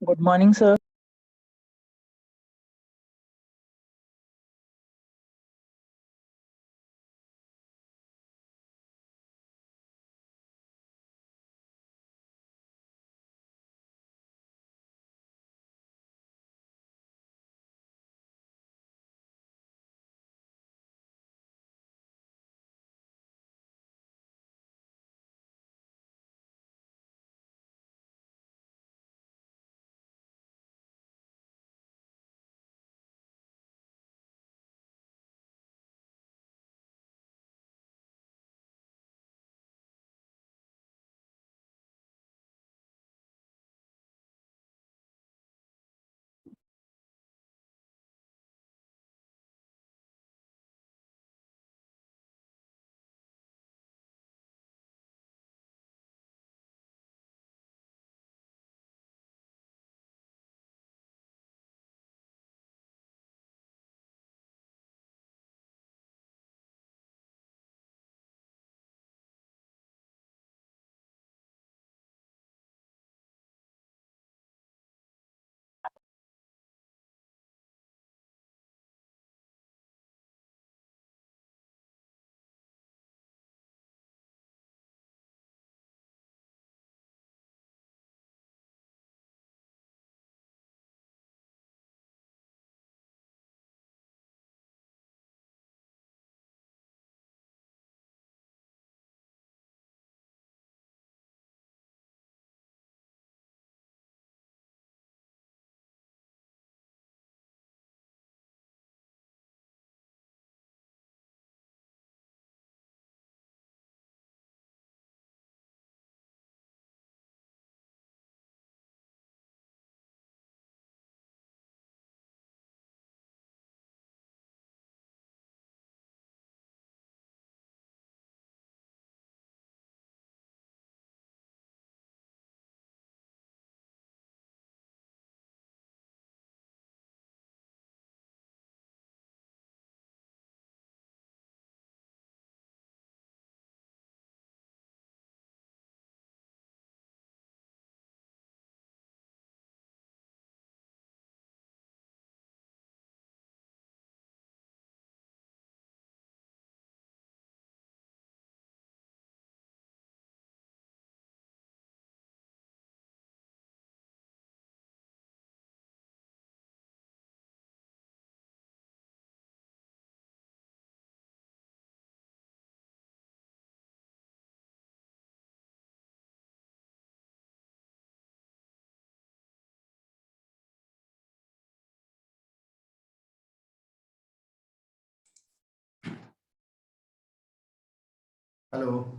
Good morning, sir. Hello.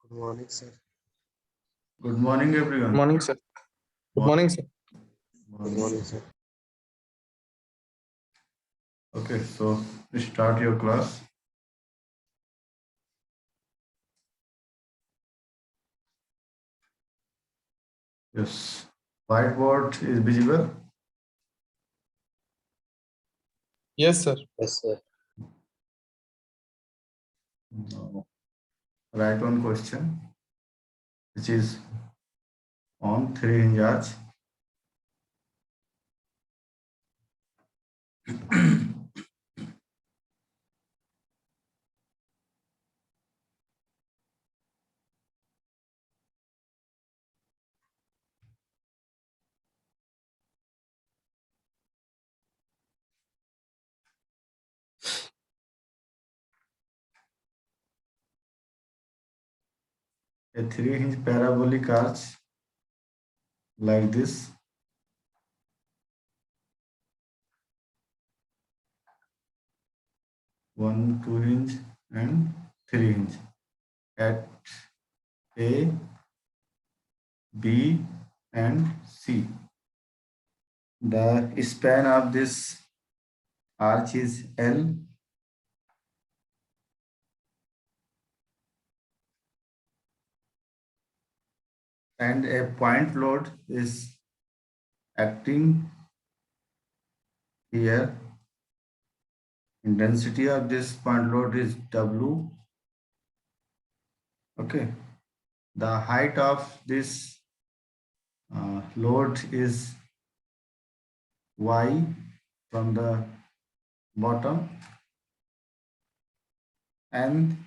Good morning, sir. Good morning, Good everyone. morning, sir. Good morning, sir. Good morning, sir. Okay, so start your class. Yes. Whiteboard is visible. Yes, sir. Yes, sir. Now, write one question, which is on 3-hinge arch. A 3-hinge parabolic arch like this. One 2-hinge and 3-hinge at A, B, and C. The span of this arch is L. And a point load is acting here Intensity of this point load is W. Okay. The height of this load is Y from the bottom, and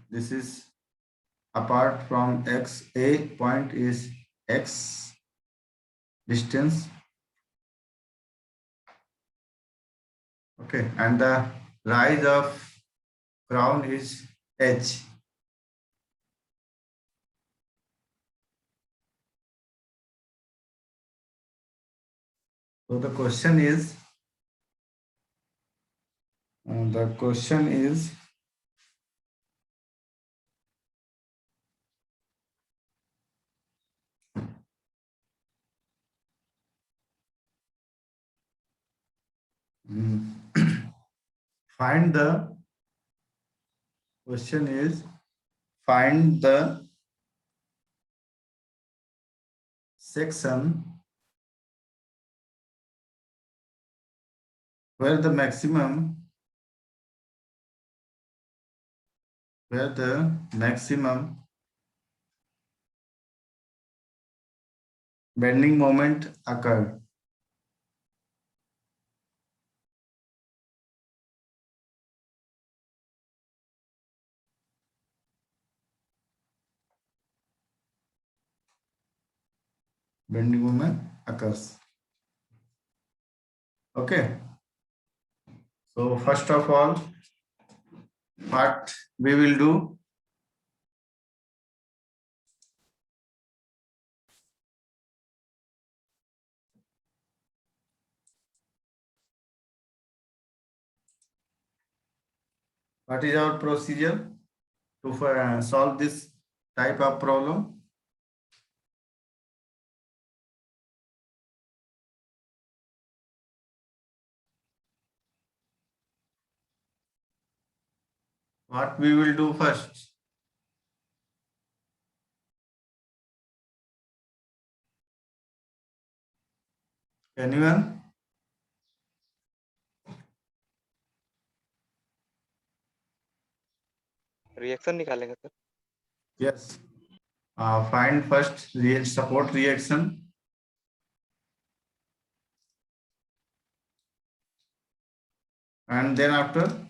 this is apart from X. A point is X distance. Okay, and the rise of crown is H. So the question is, find the question is find the section where the maximum bending moment occurred. Bending moment occurs. Okay. So first of all, what we will do, what is our procedure to solve this type of problem? What we will do first? Anyone? Reaction निकालेंगे sir. Yes. Find first support reaction. And then after?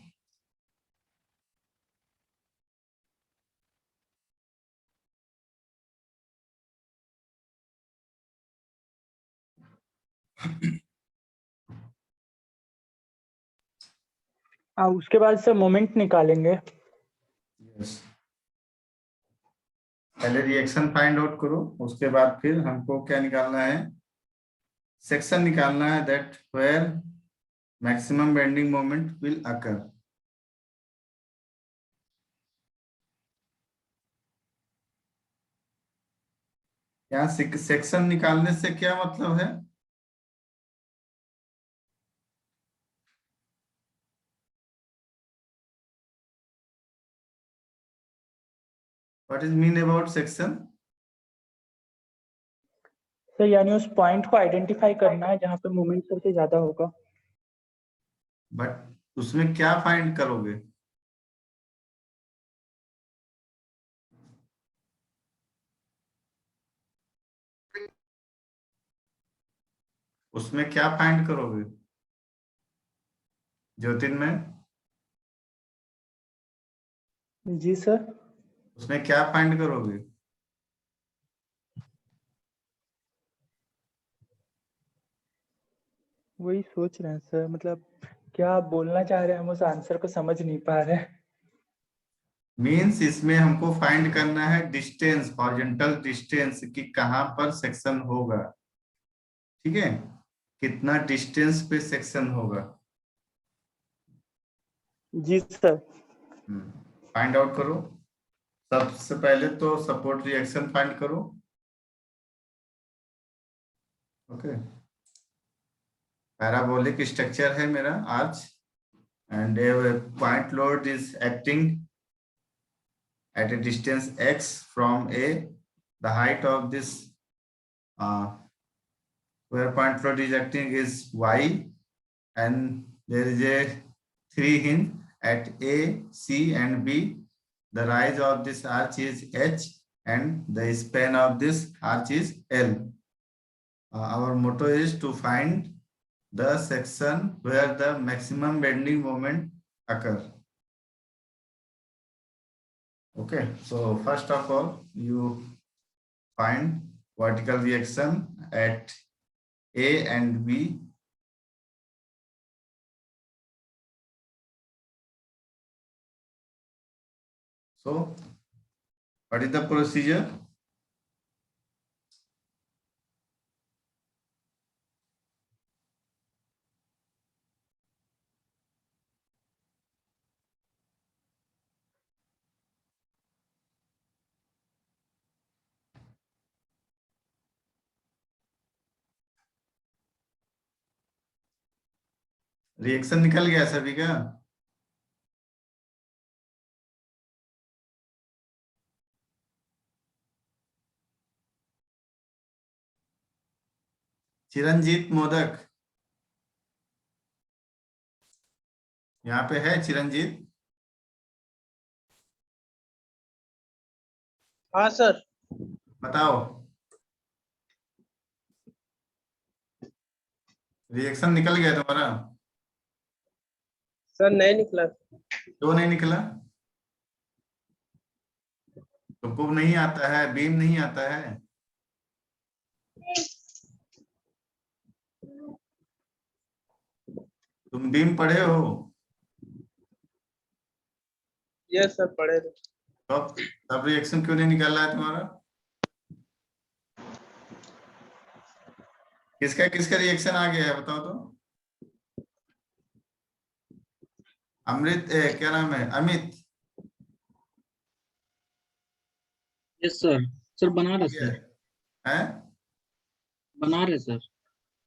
उसके बाद से moment निकालेंगे. Yes. पहले reaction find out करो, उसके बाद फिर हमको क्या निकालना है? सेक्शन निकालना है that where maximum bending moment will occur. यहाँ सेक्शन निकालने से क्या मतलब है? What is mean about section? Sir यानी उस पॉइंट को आइडेंटिफाई करना है जहाँ पे मोमेंट सबसे ज्यादा होगा. बट उसमें क्या फाइंड करोगे? उसमें क्या फाइंड करोगे ज्योतिर्मय? जी सर. उसमें क्या फाइंड करोगे? वही सोच रहे हैं सर, मतलब क्या आप बोलना चाह रहे हैं, हम उस आंसर को समझ नहीं पा रहे हैं. मीन्स इसमें हमको फाइंड करना है डिस्टेंस, हॉरिजॉन्टल डिस्टेंस की कहां पर सेक्शन होगा. ठीक है, कितना डिस्टेंस पे सेक्शन होगा. जी सर. फाइंड आउट करो. सबसे पहले तो सपोर्ट रिएक्शन फाइंड करो. ओके, पैराबोलिक स्ट्रक्चर है मेरा आज, and point load is acting at a distance x from A. The height of this where point load is acting is y. and there is a 3 hinge at A, C, and B. The rise of this arch is H, and the span of this arch is L. Our motto is to find the section where the maximum bending moment occurs. Okay, so first of all, you find vertical reaction at A and B. So, what is the procedure? Reaction निकल गया सभी का? चिरंजीत मोदक यहाँ पे है? चिरंजीत, हाँ sir. बताओ reaction निकल गया तुम्हारा? सर नहीं निकला। क्यों नहीं निकला? तुमको नहीं आता है? बीम नहीं आता है? तुम बीम पढ़े हो? यस सर पढ़े थे। तब रिएक्शन क्यों नहीं निकल रहा है तुम्हारा? किसका किसका रिएक्शन आ गया है बताओ तो। अमृत क्या नाम है? अमित? Yes sir. सर बना रहे सर। हैं? बना रहे सर।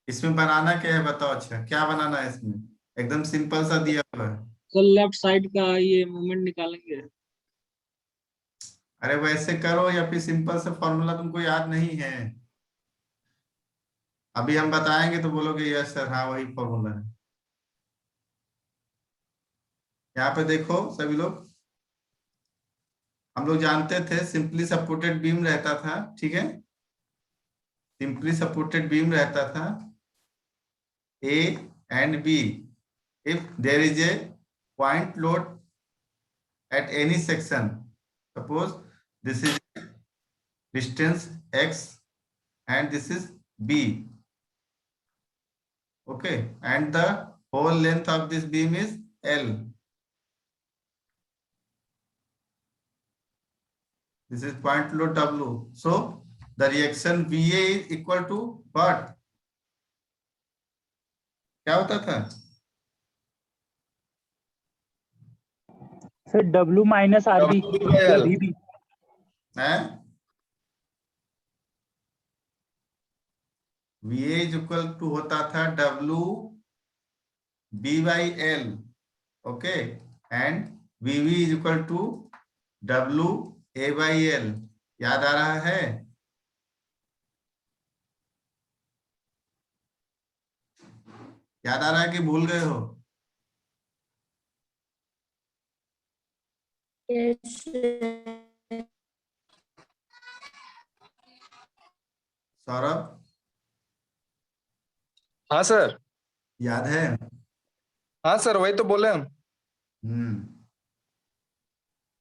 इसमें बनाना क्या है बताओ? अच्छा क्या बनाना है इसमें? एकदम सिंपल सा दिया हुआ है। सर लेफ्ट साइड का ये मूवमेंट निकालेंगे। अरे वैसे करो या फिर सिंपल सा फॉर्मूला तुमको याद नहीं है? अभी हम बताएंगे तो बोलोगे यस सर, हाँ वही फॉर्मूला है। यहाँ पे देखो सभी लोग, हम लोग जानते थे सिंपली सपोर्टेड बीम रहता था, ठीक है? सिंपली सपोर्टेड बीम रहता था A and B if there is a point load at any section. Suppose this is distance X and this is B. Okay, and the whole length of this beam is L. This is point load W. So the reaction VA is equal to what? क्या होता था? Sir W minus RB WL. VB। है VA is equal to होता था W B by L, okay, and VB is equal to W A by L। याद आ रहा है? याद आ रहा है कि भूल गए हो? सौरभ हाँ सर। याद है? हाँ सर वही तो बोले हम।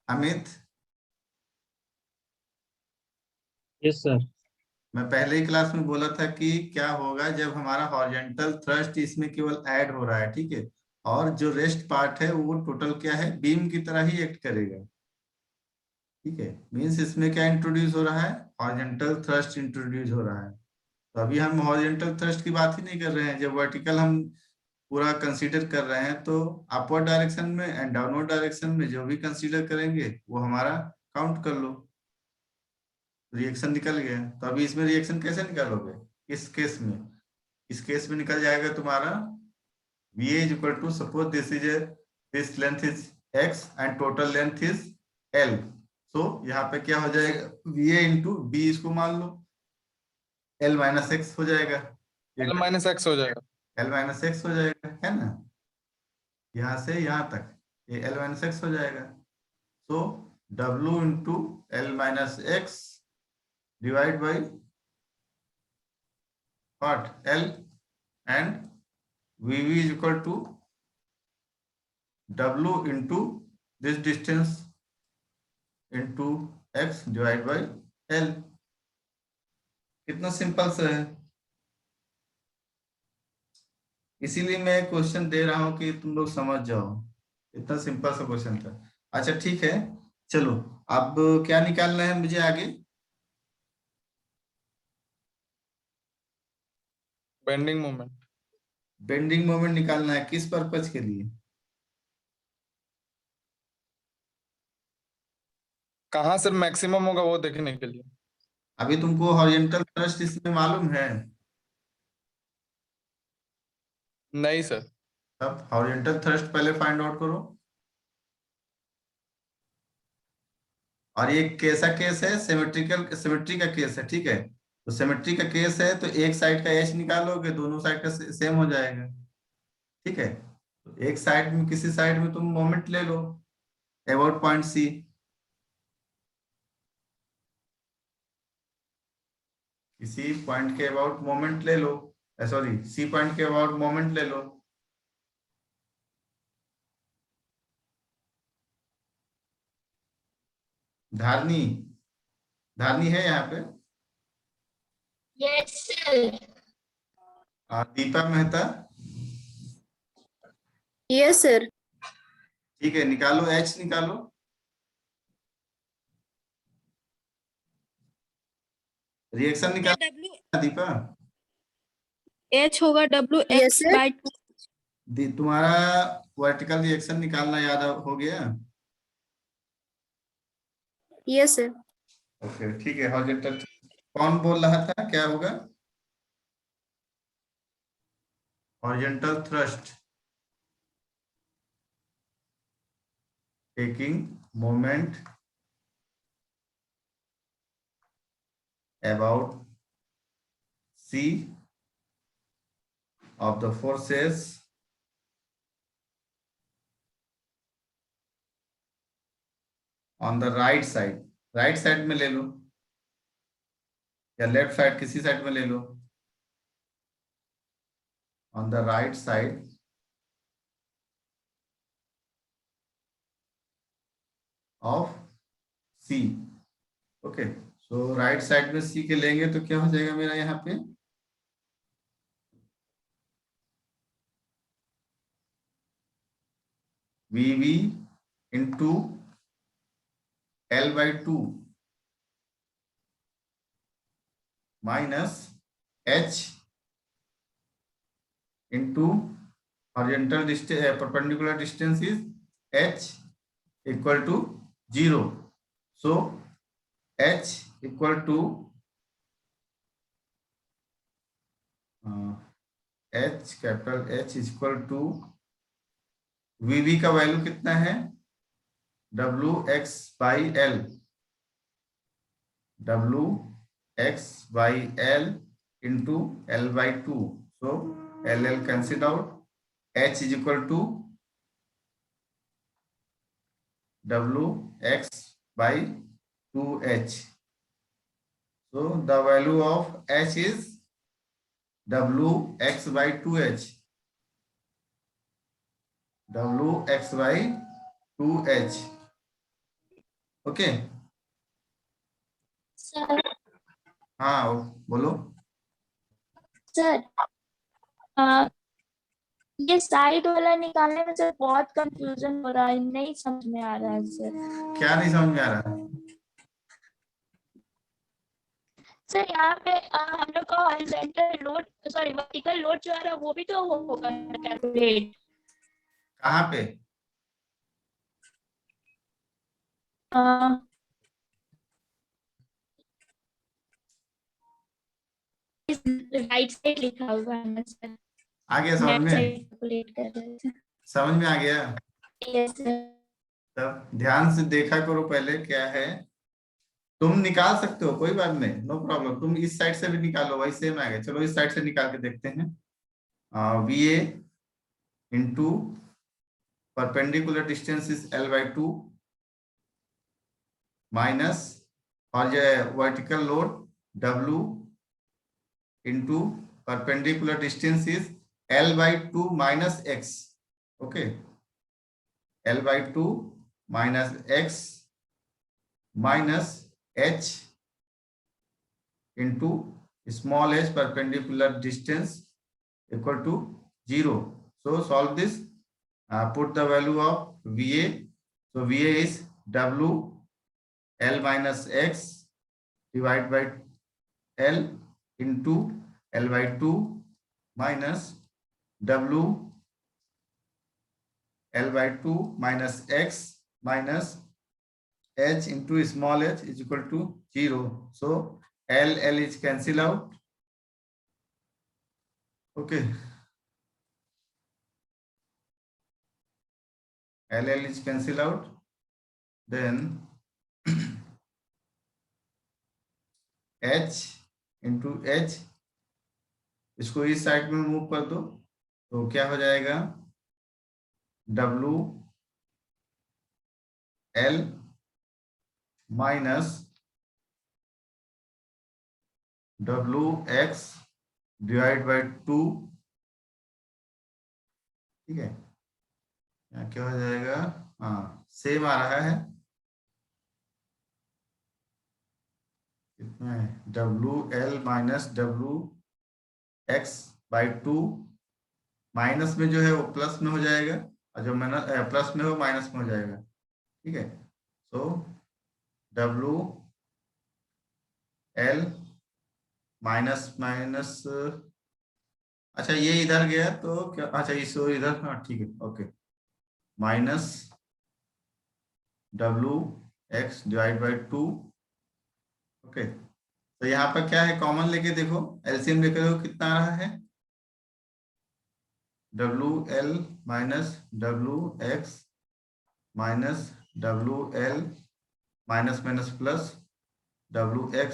Amit, yes sir. मैं पहले ही क्लास में बोला था कि क्या होगा जब हमारा हॉरिजॉन्टल थ्रस्ट इसमें केवल ऐड हो रहा है, ठीक है, और जो रेस्ट पार्ट है वो टोटल क्या है, बीम की तरह ही एक्ट करेगा, ठीक है। मींस इसमें क्या इंट्रोड्यूस हो रहा है, हॉरिजॉन्टल थ्रस्ट इंट्रोड्यूस हो रहा है। तो अभी हम हॉरिजॉन्टल थ्रस्ट की बात ही नहीं कर रहे हैं, जब वर्टिकल हम पूरा कंसीडर कर रहे हैं तो अपवर्ड डायरेक्शन में एंड डाउनवर्ड डायरेक्शन में जो भी कंसीडर करेंगे वो हमारा काउंट कर लो। रिएक्शन निकल गया, तो अभी इसमें रिएक्शन कैसे निकालोगे? इस केस में, इस केस में निकल जाएगा तुम्हारा VA is equal to, suppose this length is X and total length is L. So यहाँ पे क्या हो जाएगा, VA into B, इसको मान लो L minus X हो जाएगा। L minus X हो जाएगा। L माइनस एक्स हो जाएगा, है ना, यहां से यहां तक ये L माइनस एक्स हो जाएगा। तो W into L minus x divide by what L, and VV is equal to W into this distance into x divided by L। कितना सिंपल सा है, इसीलिए मैं क्वेश्चन दे रहा हूं कि तुम लोग समझ जाओ, इतना सिंपल सा क्वेश्चन था। अच्छा ठीक है, चलो अब क्या निकालना है मुझे आगे? Bending moment. बेंडिंग मोमेंट निकालना है, किस पर्पज के लिए? कहाँ सर मैक्सिमम होगा वो देखने के लिए। अभी तुमको हॉरिजॉन्टल थ्रस्ट इसमें मालूम है? नहीं सर। अब हॉरिजॉन्टल थ्रस्ट पहले फाइंड आउट करो। और ये कैसा केस है? सिमेट्री का केस है, ठीक है। तो सिमेट्री का केस है तो एक साइड का एच निकालोगे, दोनों साइड का सेम हो जाएगा, ठीक है। तो एक साइड में, किसी साइड में तुम मोमेंट ले लो अबाउट पॉइंट सी, किसी पॉइंट के अबाउट मोमेंट ले लो, सॉरी सी पॉइंट के अबाउट मोमेंट ले लो। धारनी, धारनी है यहाँ पे? Yes sir. Deepa Mehta, yes sir. ठीक है, निकालो एच निकालो। रिएक्शन निकालो दीपा। एच होगा डब्ल्यू एक्स बाई टू। तुम्हारा वर्टिकल रिएक्शन निकालना याद हो गया? Yes sir. ओके ठीक है, हॉरिजॉन्टल कौन बोल रहा था, क्या होगा? Horizontal thrust taking moment about C of the forces on the right side, right side में ले लो या लेफ्ट साइड, किसी साइड में ले लो, on the right side of C। Okay, so right side में C के लेंगे तो क्या हो जाएगा मेरा यहाँ पे? VV into L/2 minus H into horizontal distance, perpendicular distance is H equal to 0. So H equal to H, capital H is equal to VV का वैल्यू कितना है? WX/L, WX/L into L/2, so LL cancelled out, H is equal to WX/2H, so the value of H is WX/2H, WX/2H, okay. Sir हाँ बोलो। Sir ये side वाला निकालने में sir बहुत कंफ्यूजन हो रहा है, नहीं समझ में आ रहा है सर। क्या नहीं समझ में आ रहा? सर यहाँ पे हम लोग का horizontal load, sorry vertical load जो आ रहा है वो भी तो होगा कैलकुलेट। कहाँ पे? राइट साइड लिखा हुआ है ना सर, आ गया समझ में? कैलकुलेट कर रहे थे। समझ में आ गया? Yes sir. तब ध्यान से देखा करो पहले क्या है। तुम निकाल सकते हो, कोई बात नहीं, नो प्रॉब्लम, तुम इस साइड से भी निकालो, वही सेम आ गया। चलो इस साइड से निकाल के देखते हैं। VA into perpendicular distance is L/2 minus vertical load W into perpendicular distance is L/2 minus X. Okay, L/2 minus X minus H into small h perpendicular distance equal to 0. So solve this. Put the value of VA. So VA is W L minus X divided by L into L/2 minus W L/2 minus X minus H into small h is equal to 0. So L is cancel out. Okay. L is cancel out. Then H into H, इसको इस side में move कर दो तो क्या हो जाएगा, W L minus WX divide by 2. ठीक है, यहाँ क्या हो जाएगा, हाँ सेम आ रहा है, कितना है, WL minus WX by 2, minus में जो है वो प्लस में हो जाएगा और जो प्लस में हो माइनस में हो जाएगा. ठीक है, सो WL माइनस माइनस, अच्छा ये इधर गया तो क्या, अच्छा इसको इधर, हाँ ठीक है, okay, minus WX divide by 2. Okay, तो यहाँ पर क्या है, कॉमन लेके देखो, एलसीएम लेके देखो कितना आ रहा है, WL minus WX minus WL minus minus plus WX.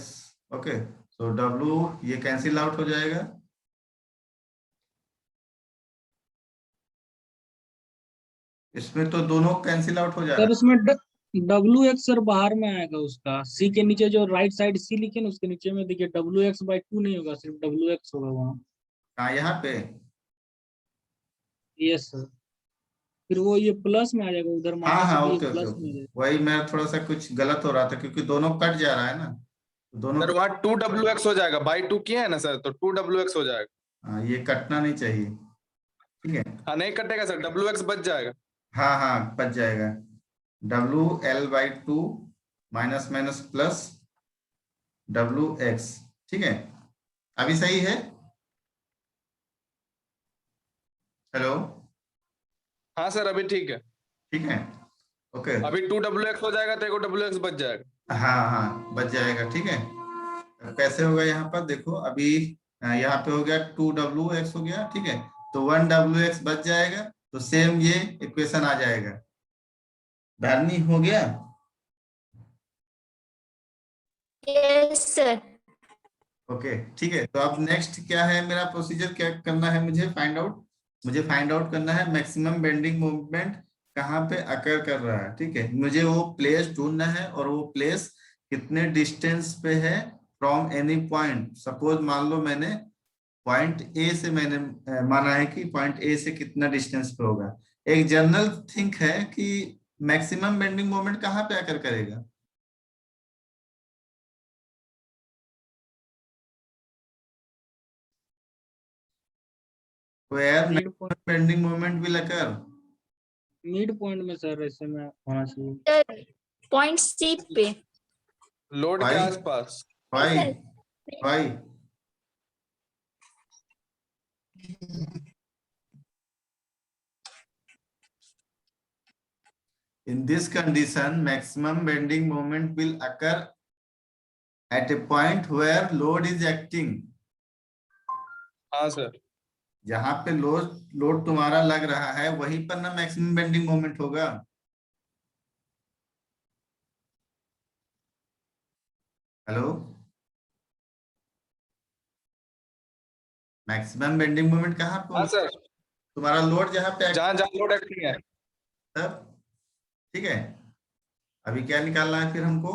Okay, so W ये कैंसिल आउट हो जाएगा, इसमें तो दोनों कैंसिल आउट हो जा रहा सर इसमें WX सर बाहर में आएगा, उसका C के नीचे जो राइट साइड C लिखे ना उसके नीचे में देखिए WX/2 नहीं होगा, सिर्फ WX होगा वहाँ. है. यहाँ पे यस सर, फिर वो ये प्लस में आ जाएगा, उधर हाँ माइनस हाँ, है तो ये ओके ओके प्लस में ओके, आ जाएगा. वही मैं थोड़ा सा कुछ गलत हो रहा था क्योंकि दोनों कट जा रहा है ना, तो दोनों, सर वहाँ 2WX हो जाएगा, बाई 2 किया है ना सर, तो 2WX हो जाएगा. हाँ ये कटना नहीं चाहिए. ठीक है, हाँ नहीं कटेगा सर, WX बच जाएगा. हाँ हाँ बच जाएगा, WL/2 minus minus plus WX. ठीक है, अभी सही है, हेलो, हाँ सर अभी ठीक है, ठीक है, ओके, अभी 2WX हो जाएगा तो 1WX बच जाएगा. हाँ हाँ बच जाएगा. ठीक है, अब कैसे होगा, यहाँ पर देखो, अभी यहाँ पे हो गया 2WX हो गया. ठीक है, तो 1WX बच जाएगा, तो सेम ये इक्वेशन आ जाएगा. धारनी हो गया. Yes sir. ओके ठीक है, तो अब नेक्स्ट क्या है मेरा प्रोसीजर, क्या करना है मुझे फाइंड आउट करना है मैक्सिमम बेंडिंग मोमेंट कहाँ पे अकर कर रहा है. ठीक है, मुझे वो प्लेस ढूंढना है और वो प्लेस कितने डिस्टेंस पे है फ्रॉम एनी पॉइंट. सपोज मान लो मैंने पॉइंट ए से मैंने माना है कि पॉइंट ए से कितना डिस्टेंस पे होगा. एक जनरल थिंक है कि मैक्सिमम बेंडिंग मोमेंट कहाँ पे अकर करेगा, where mid maximum point, bending moment will occur. Mid point में सर ऐसे में होना चाहिए. सर पॉइंट सी पे. लोड के Why? आसपास. Why? Why? In this condition, maximum bending moment will occur at a point where load is acting. हाँ sir, जहां पे लोड तुम्हारा लग रहा है वहीं पर ना मैक्सिमम बेंडिंग मोमेंट होगा. हेलो, मैक्सिमम बेंडिंग मोमेंट कहाँ पे हाँ होगा? सर, तुम्हारा लोड जहाँ पे जहाँ जहाँ लोड एक्टिंग है। तब ठीक है। अभी क्या निकालना है फिर हमको?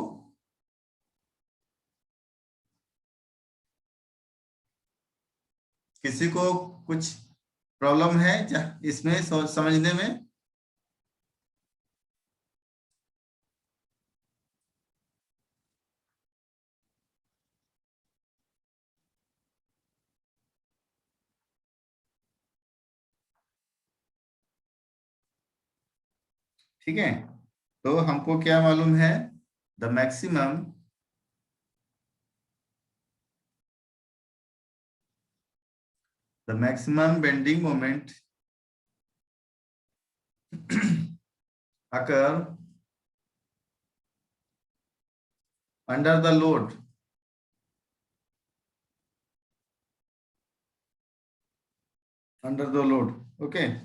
किसी को कुछ प्रॉब्लम है इसमें समझने में? ठीक है, तो हमको क्या मालूम है? The maximum bending moment occur under the load okay,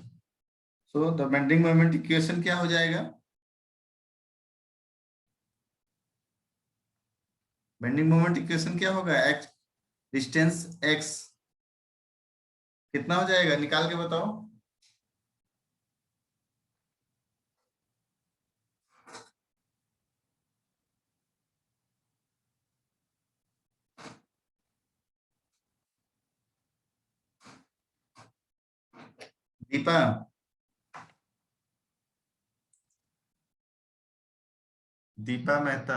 so the bending moment equation क्या हो जाएगा? बेंडिंग मोमेंट इक्वेशन क्या होगा? x डिस्टेंस x कितना हो जाएगा? निकाल के बताओ। दीपा, दीपा मेहता।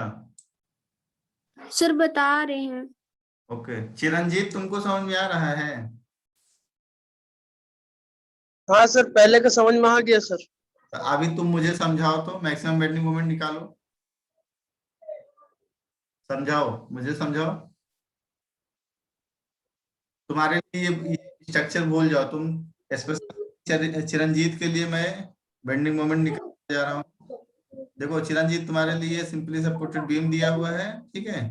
सर बता रहे हैं। ओके, चिरंजीत तुमको समझ में आ रहा है? हाँ सर, पहले का समझ में आ गया सर। तो अभी तुम मुझे समझाओ तो, मैक्सिमम बेंडिंग मोमेंट निकालो। समझाओ, मुझे समझाओ। तुम्हारे लिए ये स्ट्रक्चर भूल जाओ तुम। स्पेशल चिरंजीत के लिए मैं बेंडिंग मोमेंट निकालने जा रहा हूँ। देखो चिरंजीत, तुम्हारे लिए सिंपली सपोर्टेड बीम दिया हुआ है, ठीक है,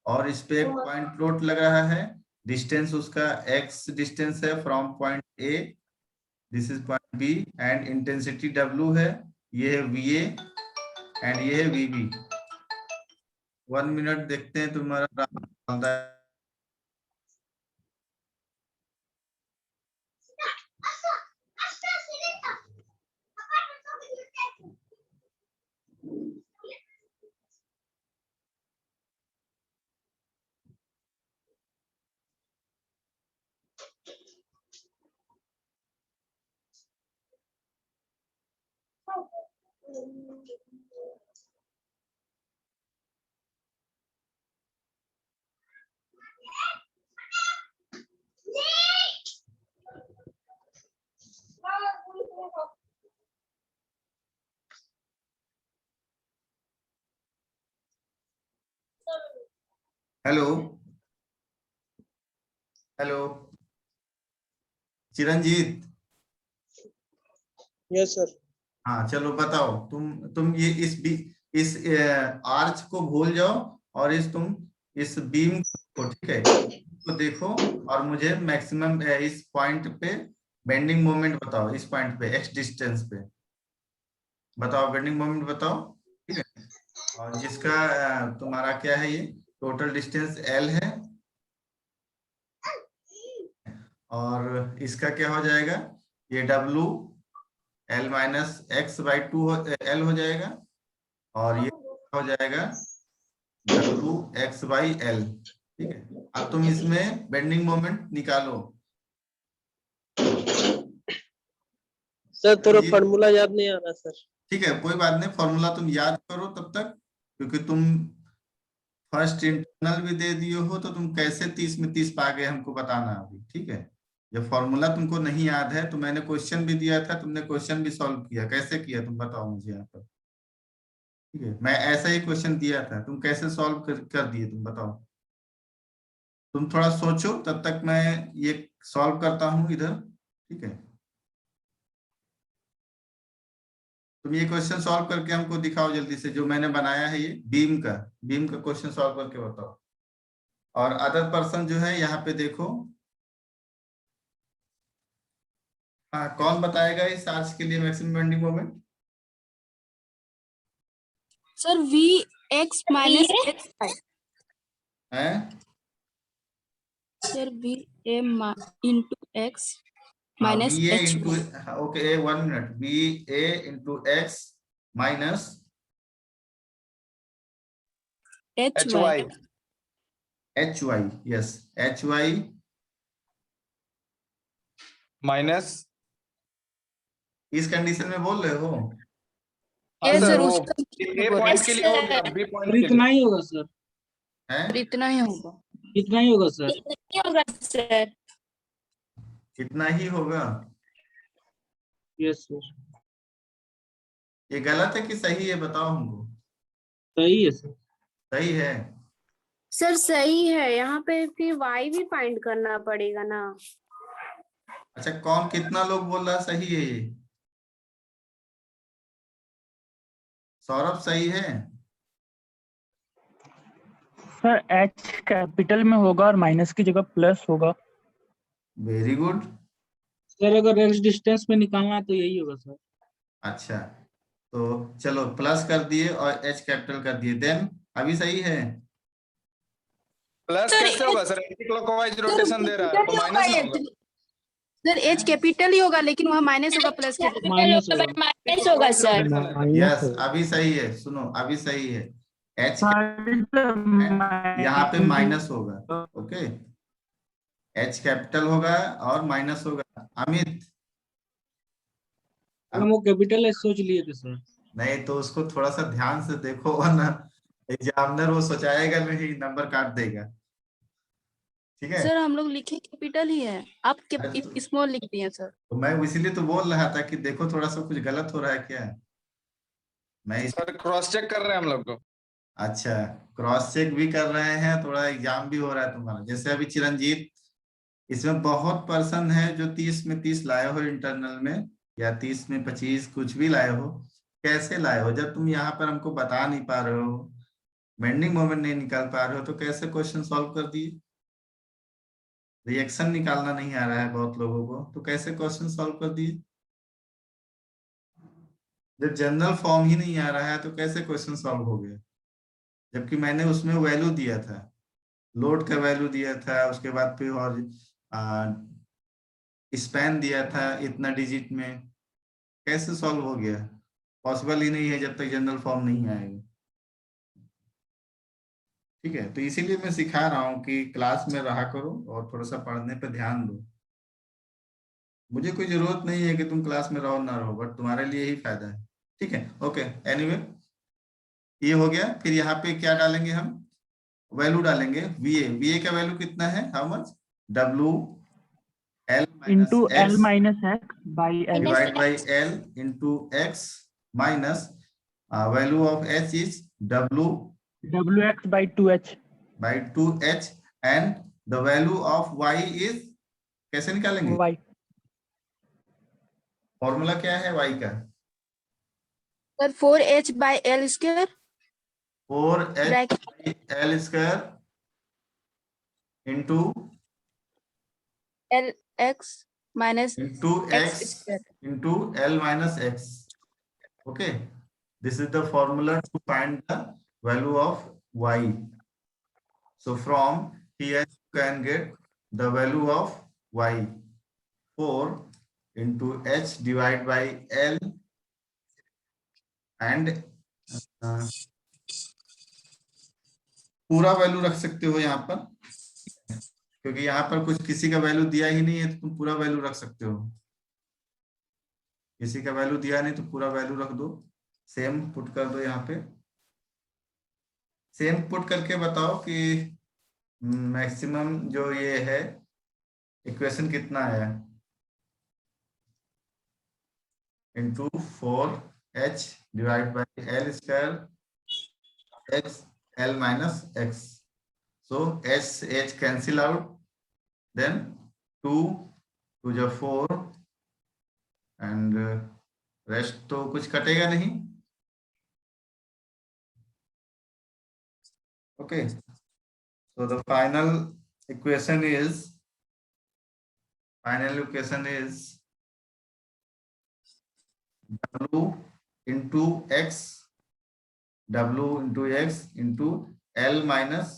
और इस पे एक पॉइंट लोड लग रहा है। डिस्टेंस उसका x डिस्टेंस है from point A, this is point B, and intensity W है, ये है VA एंड ये है VB। 1 मिनट देखते हैं तुम्हारा hello hello Chiranjit. Yes sir. हाँ चलो बताओ, तुम ये इस आर्च को भूल जाओ और तुम इस बीम को, ठीक है, तो देखो और मुझे मैक्सिमम इस पॉइंट पे बेंडिंग मोमेंट बताओ। इस पॉइंट पे x डिस्टेंस पे बताओ, बेंडिंग मोमेंट बताओ, ठीक है। और जिसका तुम्हारा क्या है, ये टोटल डिस्टेंस L है, और इसका क्या हो जाएगा? ये W L minus x by 2 L हो जाएगा, और ये हो जाएगा W x बाई L, ठीक है। अब तुम इसमें बेंडिंग मोमेंट निकालो। सर थोड़ा फॉर्मूला याद नहीं आ रहा सर। ठीक है, कोई बात नहीं, फॉर्मूला तुम याद करो तब तक, क्योंकि तुम फर्स्ट इंटरनल भी दे दिए हो, तो तुम कैसे 30 में 30 पा गए हमको बताना अभी, ठीक है। जब फॉर्मूला तुमको नहीं याद है तो मैंने क्वेश्चन भी दिया था, तुमने क्वेश्चन भी सॉल्व किया, कैसे किया तुम बताओ मुझे यहाँ पर, ठीक है। मैं ऐसा ही क्वेश्चन दिया था, तुम कैसे सॉल्व कर दिए तुम बताओ। तुम थोड़ा सोचो, तब तक मैं ये सॉल्व करता हूँ इधर, ठीक है। तुम ये क्वेश्चन सॉल्व करके हमको दिखाओ जल्दी से, जो मैंने बनाया है ये बीम का क्वेश्चन सॉल्व करके बताओ। और अदर पर्सन जो है यहाँ पे देखो, हाँ कौन बताएगा इस आर्च के लिए maximum bending moment? Sir VX minus X है sir B A into X minus B A H into, okay 1 minute, B A into X minus H H Y Y H Y, yes H Y minus, इस condition में बोल रहे हो? हाँ ये sir sir वो उसका ए पॉइंट के लिए हो गया, बी पॉइंट और के इतना लिए। ही होगा सर, हैं? इतना ही होगा। इतना ही होगा सर। नहीं होगा सर। इतना ही होगा? यस सर, ये गलत है कि सही है, बताओ हमको। सही है सर। सही है। सर सही है, यहाँ पे फिर वाई भी फाइंड करना पड़ेगा ना। अच्छा, कौन कितना लोग बोल रहा है सही है ये? सौरभ सही है? सर एच कैपिटल में होगा और माइनस की जगह प्लस होगा। Very good. सर अगर एक्स डिस्टेंस में निकालना है तो यही होगा सर। अच्छा, तो चलो प्लस कर दिए और एच कैपिटल कर दिए, देन अभी सही है? प्लस सर, कैसे होगा सर, एंटी क्लॉकवाइज रोटेशन दे रहा है तो माइनस ना होगा। सर एच कैपिटल ही होगा, लेकिन वहाँ माइनस होगा प्लस के जगह। माइनस होगा। माइनस होगा सर। यस अभी सही है, सुनो अभी सही है। एच यहाँ पे माइनस होगा, ओके, एच कैपिटल होगा और माइनस होगा। अमित हम वो कैपिटल सोच लिए थे सर। नहीं तो उसको थोड़ा सा ध्यान से देखो, वरना एग्जामिनर वो सोचाएगा नहीं, नंबर काट देगा। ठीक है? सर हम लोग लिखे कैपिटल ही है, आप अरे तो स्मॉल लिख दिए सर। मैं इसीलिए तो बोल रहा था कि देखो थोड़ा सा कुछ गलत हो रहा है क्या। मैं सर क्रॉस चेक कर रहे हैं हम लोग को। अच्छा, क्रॉस चेक भी कर रहे हैं, थोड़ा एग्जाम भी हो रहा है तुम्हारा। जैसे अभी चिरंजीत, इसमें बहुत पर्सन है जो 30 में 30 लाए हो इंटरनल में, या 30 में 25 कुछ भी लाए हो। कैसे लाए हो जब तुम यहाँ पर हमको बता नहीं पा रहे हो, बेंडिंग मोमेंट नहीं निकाल पा रहे हो, तो कैसे क्वेश्चन सॉल्व कर दिए? रिएक्शन निकालना नहीं आ रहा है बहुत लोगों को, तो कैसे क्वेश्चन सॉल्व कर दिए? जब जनरल फॉर्म ही नहीं आ रहा है तो कैसे क्वेश्चन सॉल्व हो गया? जबकि मैंने उसमें वैल्यू दिया था, लोड का वैल्यू दिया था, उसके बाद फिर और स्पैन दिया था इतना डिजिट में। कैसे सॉल्व हो गया? पॉसिबल ही नहीं है जब तक जनरल फॉर्म नहीं आएगा। ठीक है, तो इसीलिए मैं सिखा रहा हूँ कि क्लास में रहा करो और थोड़ा सा पढ़ने पे ध्यान दो। मुझे कोई जरूरत नहीं है कि तुम क्लास में रहो ना रहो, बट तुम्हारे लिए ही फायदा है। ठीक है, ओके, एनीवे ये हो गया। फिर यहाँ पे क्या डालेंगे हम? वैल्यू डालेंगे। वीए का वैल्यू कितना है? How much? W L into L x minus x by L divide by L into X minus value of H is W W x by 2h by 2h and the value of y is, कैसे निकालेंगे? Y. Formula क्या है y का? Sir 4h by L square 4h L square into L x minus into x x square. into L minus x. Okay, this is the formula to find the value of y. So from here you can get the value of y. 4 into h divided by L and पूरा value रख सकते हो यहाँ पर, क्योंकि यहाँ पर कुछ किसी का वैल्यू दिया ही नहीं है, तो तुम पूरा वैल्यू रख सकते हो। किसी का वैल्यू दिया नहीं तो पूरा वैल्यू रख दो। सेम पुट कर दो यहाँ पे। सेम पुट करके बताओ कि मैक्सिमम जो ये है इक्वेशन कितना आया? Into 4h divide by L square X L minus X. So h cancel out, then 2 2 4 and rest तो कुछ कटेगा नहीं। Okay, so the final equation is w into x into L minus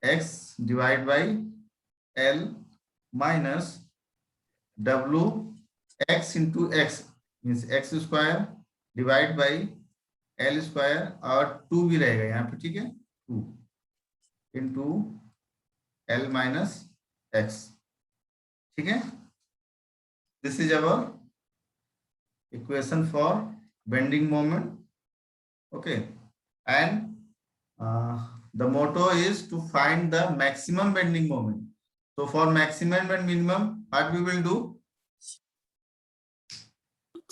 x divided by L minus W x into x means x square divide by L square और 2 भी रहेगा यहाँ पे, ठीक है, 2 इंटू L माइनस एक्स, ठीक है. This is our equation for bending moment. Okay, and the motto is to find the maximum bending moment. So for maximum and minimum, what we will do?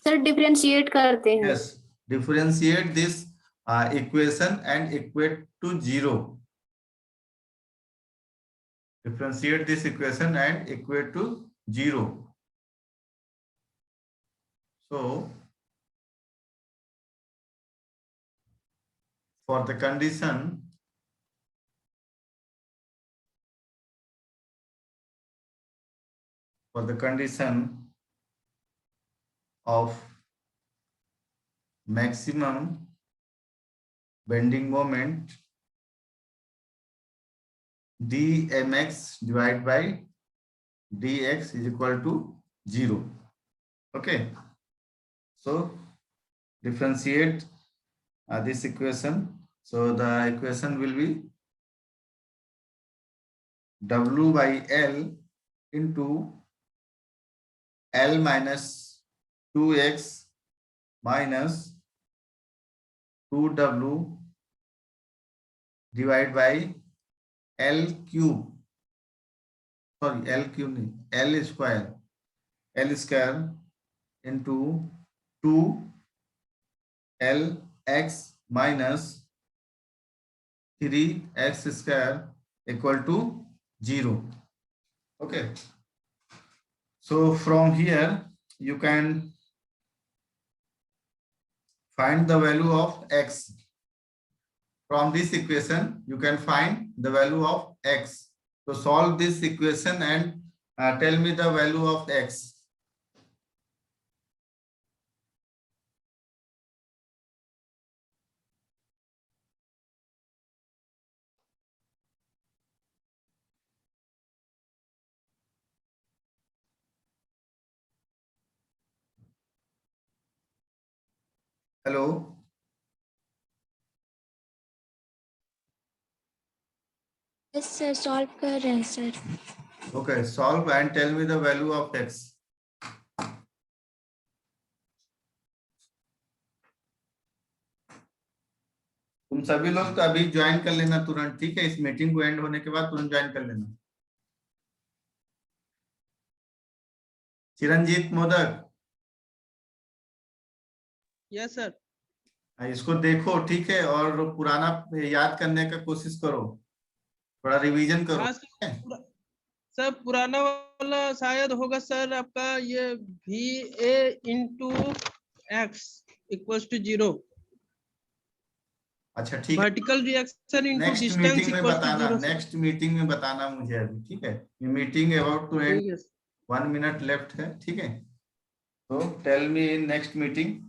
Sir differentiate करते हैं. Yes, differentiate this equation and equate to 0. Differentiate this equation and equate to 0. So for the condition of maximum bending moment, dmx divided by dx is equal to 0. Okay, so differentiate this equation. So the equation will be W by L into L minus 2x minus 2W divided by L cube, sorry L cube नहीं, L square into 2 LX minus 3x square equal to 0. Okay, so from here you can find the value of x. From this equation you can find the value of x. So solve this equation and tell me the value of x. Hello. Yes sir, solve कर रहे हैं sir. Okay, solve and tell me the value of x. तुम सभी लोग तो अभी join कर लेना तुरंत, ठीक है, इस मीटिंग को एंड होने के बाद तुरंत ज्वाइन कर लेना. Chiranjit modak, yes sir. इसको देखो, ठीक है, और पुराना याद करने का कोशिश करो, थोड़ा रिवीजन करो. हाँ सर, पुराना वाला शायद होगा सर आपका ये VA into x equals to 0. अच्छा ठीक है, vertical reaction into next distance meeting में इक्वल्स टू बताना, 0. नेक्स्ट मीटिंग में बताना मुझे अभी, ठीक है, ये meeting about to end, 1 minute left है, ठीक है, तो tell me in next meeting